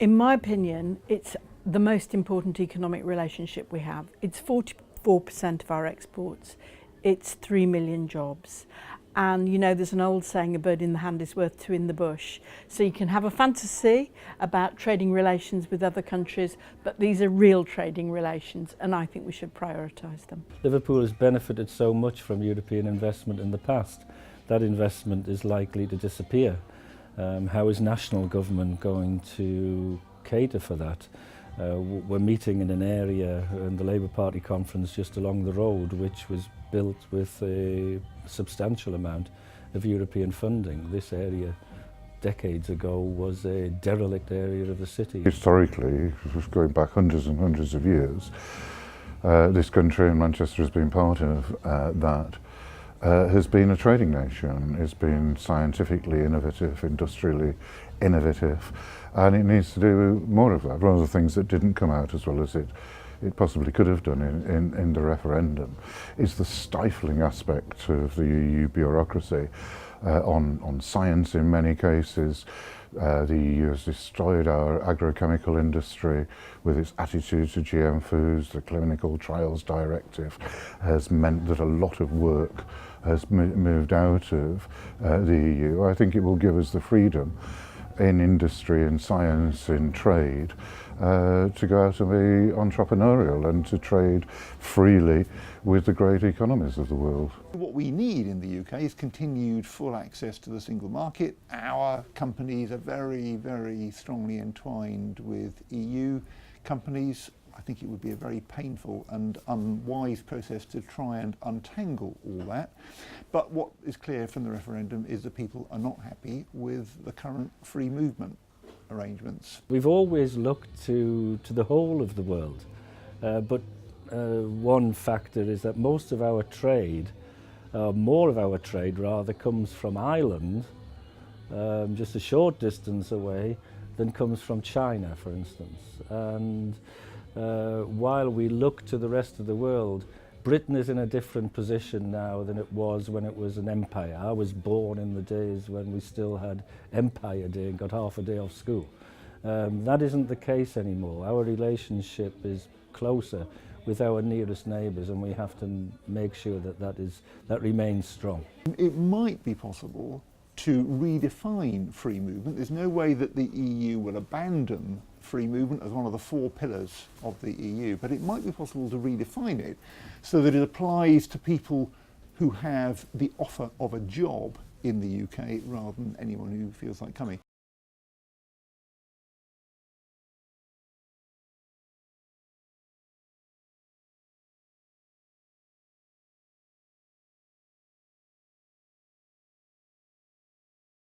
In my opinion, it's the most important economic relationship we have. It's 44% of our exports. It's 3 million jobs. And you know, there's an old saying, a bird in the hand is worth two in the bush. So you can have a fantasy about trading relations with other countries, but these are real trading relations, and I think we should prioritise them. Liverpool has benefited so much from European investment in the past. That investment is likely to disappear. How is national government going to cater for that? We're meeting in an area in the Labour Party conference just along the road, which was built with a substantial amount of European funding. This area decades ago was a derelict area of the city. Historically, going back hundreds and hundreds of years, this country, and Manchester has been part of that, has been a trading nation. It's been scientifically innovative, industrially innovative, and it needs to do more of that. One of the things that didn't come out as well as it possibly could have done in the referendum is the stifling aspect of the EU bureaucracy on science in many cases. The EU has destroyed our agrochemical industry with its attitude to GM foods. The Clinical Trials Directive has meant that a lot of work has moved out of the EU. I think it will give us the freedom in industry, in science, in trade, to go out and be entrepreneurial and to trade freely with the great economies of the world. What we need in the UK is continued full access to the single market. Our companies are very, very strongly entwined with EU companies. I think it would be a very painful and unwise process to try and untangle all that. But what is clear from the referendum is that people are not happy with the current free movement arrangements. We've always looked to the whole of the world, but one factor is that most of our trade, more of our trade rather, comes from Ireland, just a short distance away, than comes from China, for instance. And while we look to the rest of the world, Britain is in a different position now than it was when it was an empire. I was born in the days when we still had Empire Day and got half a day off school. That isn't the case anymore. Our relationship is closer with our nearest neighbours, and we have to make sure that remains strong. It might be possible to redefine free movement. There's no way that the EU will abandon free movement as one of the four pillars of the EU, but it might be possible to redefine it so that it applies to people who have the offer of a job in the UK rather than anyone who feels like coming.